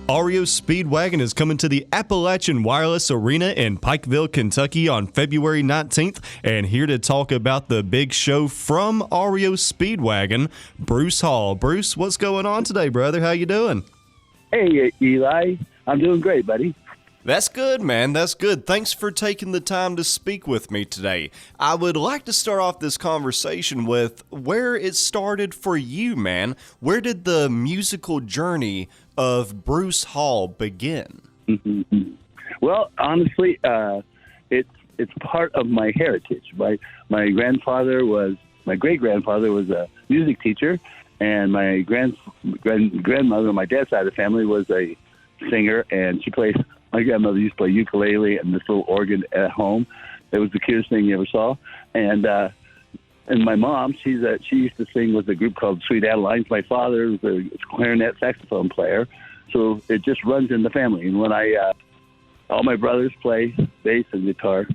REO Speedwagon is coming to the Appalachian Wireless Arena in Pikeville, Kentucky on February 19th. And here to talk about the big show from REO Speedwagon, Bruce Hall. Bruce, what's going on today, brother? How you doing? Hey, Eli. I'm doing great, buddy. That's good, man. That's good. Thanks for taking the time to speak with me today. I would like to start off this conversation with where it started for you, man. Where did the musical journey of Bruce Hall begin? Well, honestly, it's part of my heritage. My great-grandfather was a music teacher, and my grandmother on my dad's side of the family was a singer, and my grandmother used to play ukulele and this little organ at home. It was the cutest thing you ever saw. And my mom, she used to sing with a group called Sweet Adelines. My father was a clarinet saxophone player. So it just runs in the family. And when all my brothers play bass and guitar.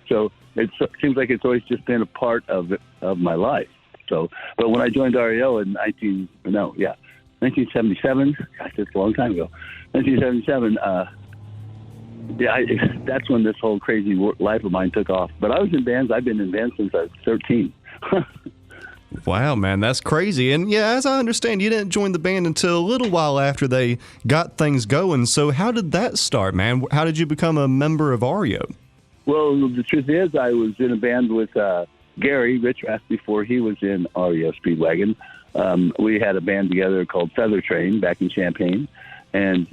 So it seems like it's always just been a part of my life. So, but when I joined REO in 1977, gosh, that's a long time ago, 1977, that's when this whole crazy life of mine took off. But I was in bands. I've been in bands since I was 13. Wow, man, that's crazy. And yeah, as I understand, you didn't join the band until a little while after they got things going. So how did that start, man? How did you become a member of REO? Well, the truth is I was in a band with Gary Richrath before he was in REO Speedwagon. We had a band together called Feather Train back in Champaign. And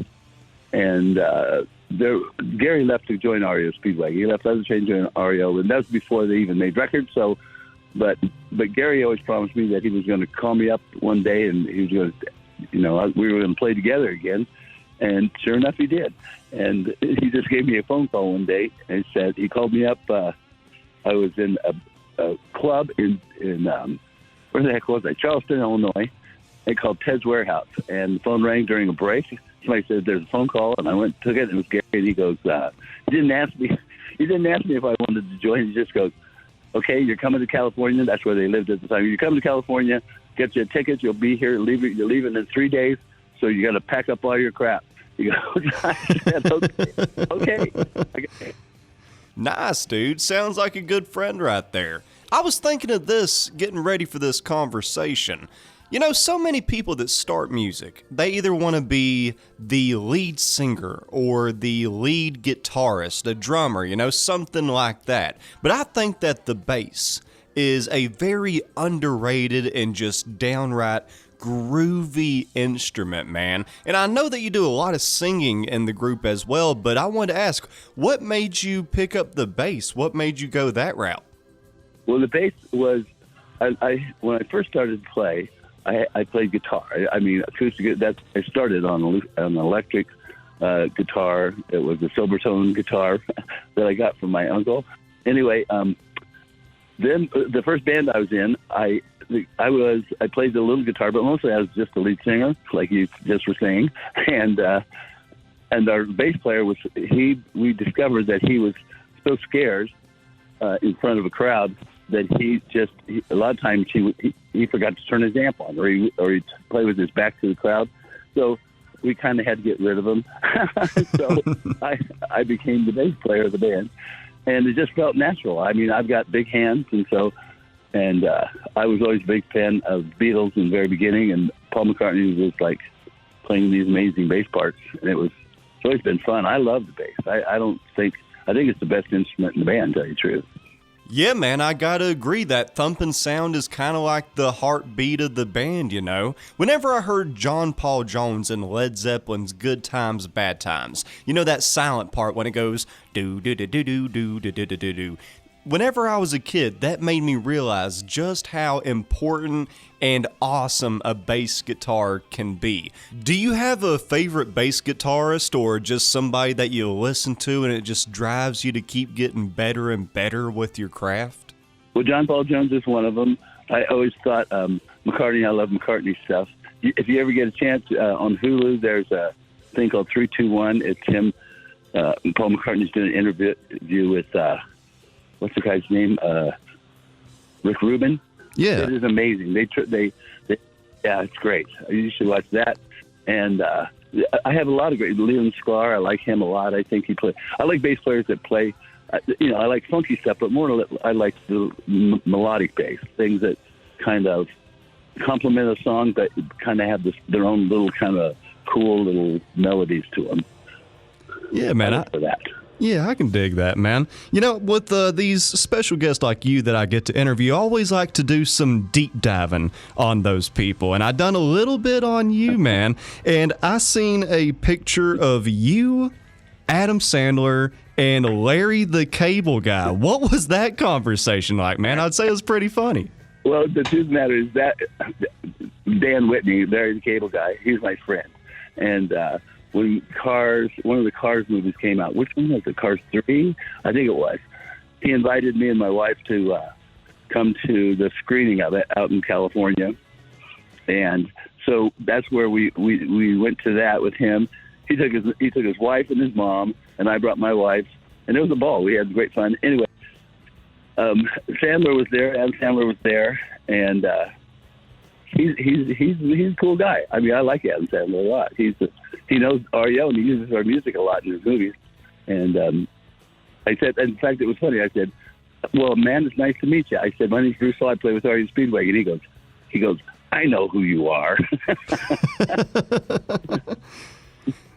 Gary left to join REO Speedwagon. He left Feather Train to join REO, and that was before they even made records. So, but Gary always promised me that he was going to call me up one day, and he was going to, we were going to play together again. And sure enough, he did. And he just gave me a phone call one day, and he called me up. I was in a club in where the heck was I? Charleston, Illinois. They called Ted's Warehouse, and the phone rang during a break. Somebody said there's a phone call, and I went and took it, and it was Gary, and he goes, he didn't ask me if I wanted to join. He just goes, okay, you're coming to California. That's where they lived at the time. You're coming to California, get your tickets, you'll be here, you're leaving in 3 days, so you got to pack up all your crap. You go, I said, okay. Nice, dude. Sounds like a good friend right there. I was thinking of this, getting ready for this conversation. So many people that start music, they either want to be the lead singer or the lead guitarist, a drummer, something like that. But I think that the bass is a very underrated and just downright groovy instrument, man. And I know that you do a lot of singing in the group as well, but I wanted to ask, what made you pick up the bass? What made you go that route? Well, the bass was, when I first started to play, I played guitar. I mean, acoustic. I started on an electric guitar. It was a Silvertone guitar that I got from my uncle. Anyway, then the first band I was in, I played the little guitar, but mostly I was just the lead singer, like you just were saying. And our bass player we discovered that he was so scared in front of a crowd that a lot of times he forgot to turn his amp on, or he'd play with his back to the crowd. So we kind of had to get rid of him. So I became the bass player of the band, and it just felt natural. I mean, I've got big hands, and I was always a big fan of Beatles in the very beginning, and Paul McCartney was like playing these amazing bass parts, and it's always been fun. I love the bass. I think it's the best instrument in the band, to tell you the truth. Yeah, man, I gotta agree. That thumping sound is kind of like the heartbeat of the band, Whenever I heard John Paul Jones and Led Zeppelin's Good Times, Bad Times, that silent part when it goes do-do-do-do-do-do-do-do-do-do. Whenever I was a kid, that made me realize just how important and awesome a bass guitar can be. Do you have a favorite bass guitarist or just somebody that you listen to and it just drives you to keep getting better and better with your craft? Well, John Paul Jones is one of them. I always thought McCartney, I love McCartney stuff. If you ever get a chance, on Hulu, there's a thing called 321. It's him, Paul McCartney's doing an interview with... what's the guy's name? Rick Rubin. Yeah, it is amazing. They yeah, it's great. You should watch that. And I have a lot of great. Leon Sklar, I like him a lot. I think he play. I like bass players that play. I like funky stuff, but more I like the melodic bass, things that kind of complement a song, but kind of have their own little kind of cool little melodies to them. Yeah, man. For that. Yeah, I can dig that, man. With these special guests like you that I get to interview, I always like to do some deep diving on those people. And I done a little bit on you, man. And I seen a picture of you, Adam Sandler, and Larry the Cable Guy. What was that conversation like, man? I'd say it was pretty funny. Well, the truth of the matter is that Dan Whitney, Larry the Cable Guy, he's my friend. And when one of the Cars movies came out, which one was it, Cars 3? I think it was. He invited me and my wife to come to the screening of it out in California. And so that's where we went to that with him. He took his wife and his mom, and I brought my wife, and it was a ball. We had great fun. Anyway, Sandler was there. Adam Sandler was there, and he's a cool guy. I mean, I like Adam Sandler a lot. He knows REO, and he uses our music a lot in his movies. And I said, in fact, it was funny. I said, "Well, man, it's nice to meet you." I said, "My name's Bruce. I play with REO Speedwagon." He goes, "I know who you are."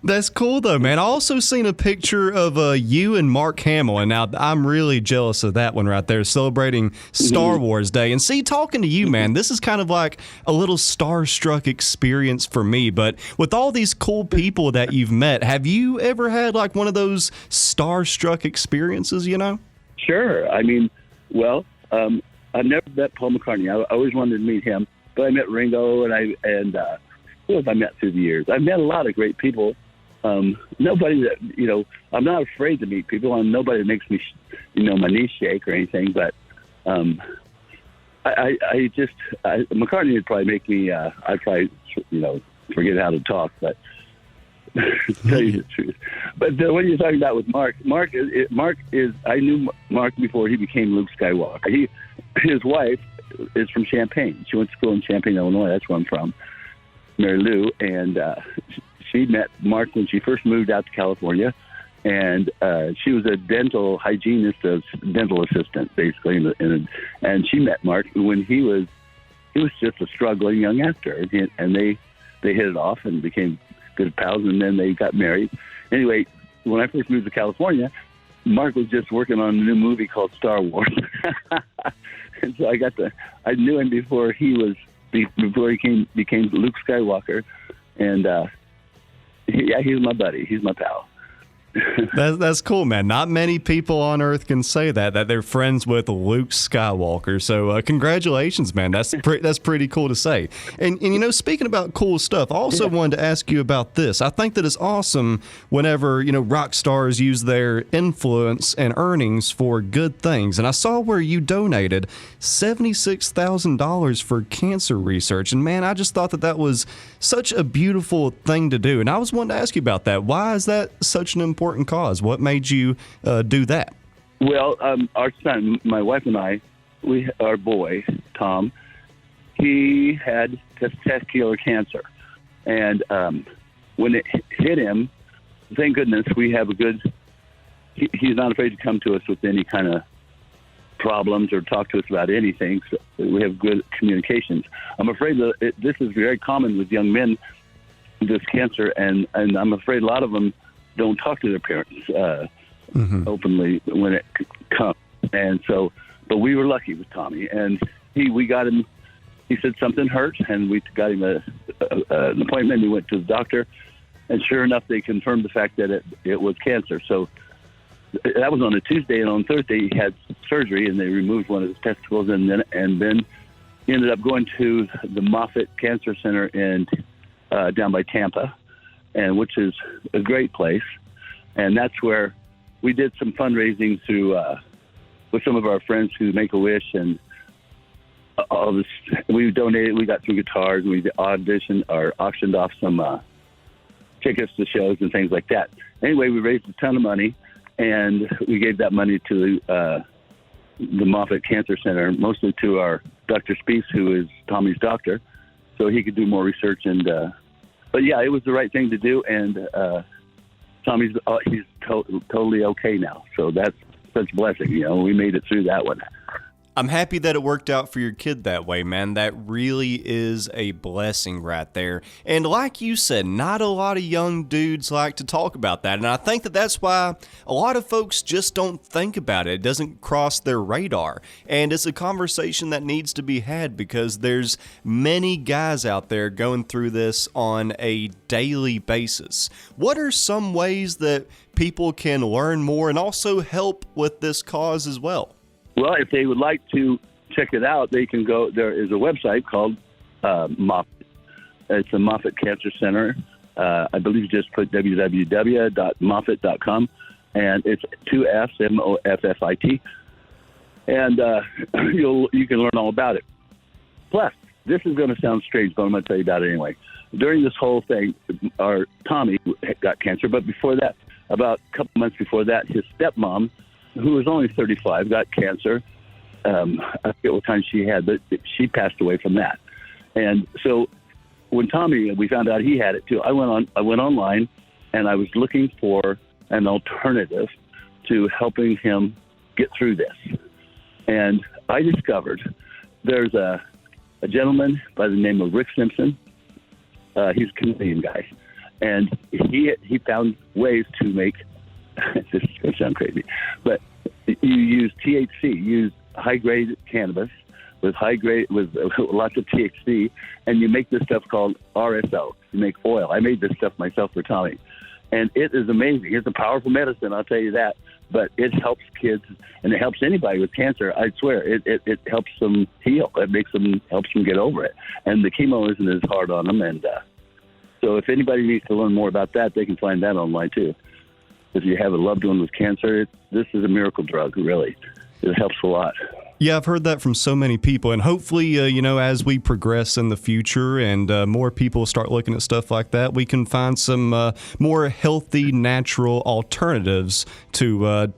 That's cool, though, man. I also seen a picture of you and Mark Hamill, and now I'm really jealous of that one right there, celebrating Star Wars Day. And see, talking to you, man, this is kind of like a little starstruck experience for me. But with all these cool people that you've met, have you ever had like one of those starstruck experiences, Sure. I mean, well, I've never met Paul McCartney. I always wanted to meet him, but I met Ringo, and who have I met through the years? I've met a lot of great people. Nobody that, I'm not afraid to meet people, and nobody that makes me, my knees shake or anything, but McCartney would probably make me, I'd probably, forget how to talk, but to tell you the truth. But what you're talking about with Mark is, I knew Mark before he became Luke Skywalker. His wife is from Champaign. She went to school in Champaign, Illinois. That's where I'm from, Mary Lou, and she met Mark when she first moved out to California, and she was a dental hygienist, a dental assistant, basically, and she met Mark when he was just a struggling young actor, and they hit it off and became good pals, and then they got married. Anyway, when I first moved to California, Mark was just working on a new movie called Star Wars, and so I knew him before he became Luke Skywalker, and he's my buddy. He's my pal. That's cool, man. Not many people on Earth can say that they're friends with Luke Skywalker. So congratulations, man. That's pretty cool to say. And speaking about cool stuff, I also wanted to ask you about this. I think that it's awesome whenever rock stars use their influence and earnings for good things. And I saw where you donated $76,000 for cancer research. And man, I just thought that was such a beautiful thing to do. And I was wanting to ask you about that. Why is that such an important cause? What made you do that? Well, our son, my wife and I, our boy, Tom, he had testicular cancer. And when it hit him, thank goodness we have he's not afraid to come to us with any kind of problems or talk to us about anything. So we have good communications. I'm afraid that this is very common with young men, this cancer, and I'm afraid a lot of them don't talk to their parents openly when it comes. And so, but we were lucky with Tommy, and we got him. He said something hurt, and we got him an appointment. He went to the doctor, and sure enough, they confirmed the fact that it was cancer. So that was on a Tuesday, and on Thursday he had surgery, and they removed one of his testicles, and then he ended up going to the Moffitt Cancer Center down by Tampa, and which is a great place. And that's where we did some fundraising through with some of our friends who Make-A-Wish, and all this. We donated. We got some guitars, and we auctioned off some tickets to shows and things like that. Anyway, we raised a ton of money, and we gave that money to the Moffitt Cancer Center, mostly to our Dr. Spies, who is Tommy's doctor, so he could do more research and but yeah, it was the right thing to do, and Tommy's he's totally okay now. So that's such a blessing. You know, we made it through that one. I'm happy that it worked out for your kid that way, man. That really is a blessing right there. And like you said, not a lot of young dudes like to talk about that. And I think that that's why a lot of folks just don't think about it. It doesn't cross their radar. And it's a conversation that needs to be had because there's many guys out there going through this on a daily basis. What are some ways that people can learn more and also help with this cause as well? Well, if they would like to check it out, they can go. There is a website called Moffitt. It's the Moffitt Cancer Center. I believe you just put www.moffitt.com, and it's 2 F's, Moffit, and you can learn all about it. Plus, this is going to sound strange, but I'm going to tell you about it anyway. During this whole thing, our Tommy got cancer, but before that, about a couple months before that, his stepmom, who was only 35, got cancer. I forget what time she had, but she passed away from that. And so when Tommy, we found out he had it too, I went online and I was looking for an alternative to helping him get through this. And I discovered there's a gentleman by the name of Rick Simpson. He's a Canadian guy. And he found ways to make, this is going to sound crazy, but you use THC, use high-grade cannabis with lots of THC, and you make this stuff called RSO. You make oil. I made this stuff myself for Tommy, and it is amazing. It's a powerful medicine, I'll tell you that, but it helps kids, and it helps anybody with cancer. I swear, it helps them heal. It helps them get over it, and the chemo isn't as hard on them, and so if anybody needs to learn more about that, they can find that online too. If you have a loved one with cancer, this is a miracle drug, really. It helps a lot. Yeah, I've heard that from so many people, and hopefully, as we progress in the future and more people start looking at stuff like that, we can find some more healthy, natural alternatives to,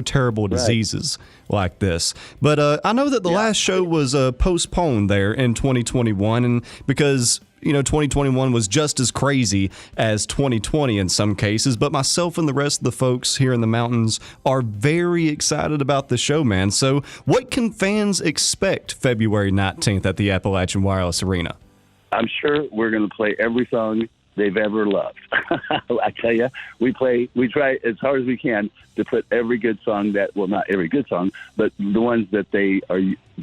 terrible diseases like this. But I know that the last show was postponed there in 2021, and because 2021 was just as crazy as 2020 in some cases, but myself and the rest of the folks here in the mountains are very excited about the show, man. So what can fans expect February 19th at the Appalachian Wireless Arena? I'm sure we're going to play every song they've ever loved. I tell you, we try as hard as we can to put every good song not every good song, but the ones that they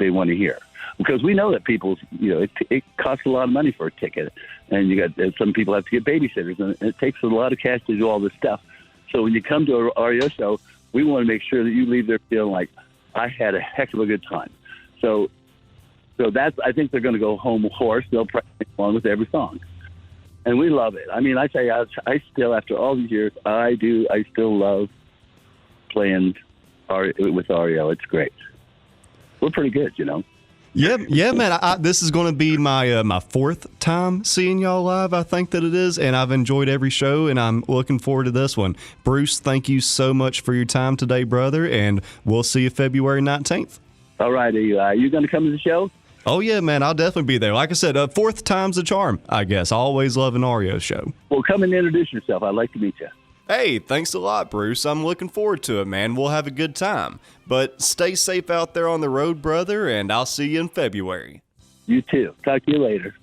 want to hear. Because we know that people, it costs a lot of money for a ticket, and some people have to get babysitters, and it takes a lot of cash to do all this stuff. So when you come to a REO show, we want to make sure that you leave there feeling like I had a heck of a good time. So that's, I think they're going to go home hoarse. They'll probably sing along with every song, and we love it. I mean, I tell you, I still, after all these years, I still love playing with REO. It's great. We're pretty good, Yeah, man. This is going to be my fourth time seeing y'all live, I think that it is, and I've enjoyed every show, and I'm looking forward to this one. Bruce, thank you so much for your time today, brother, and we'll see you February 19th. All right. Are you going to come to the show? Oh, yeah, man. I'll definitely be there. Like I said, fourth time's the charm, I guess. I always love an REO show. Well, come and introduce yourself. I'd like to meet you. Hey, thanks a lot, Bruce. I'm looking forward to it, man. We'll have a good time. But stay safe out there on the road, brother, and I'll see you in February. You too. Talk to you later.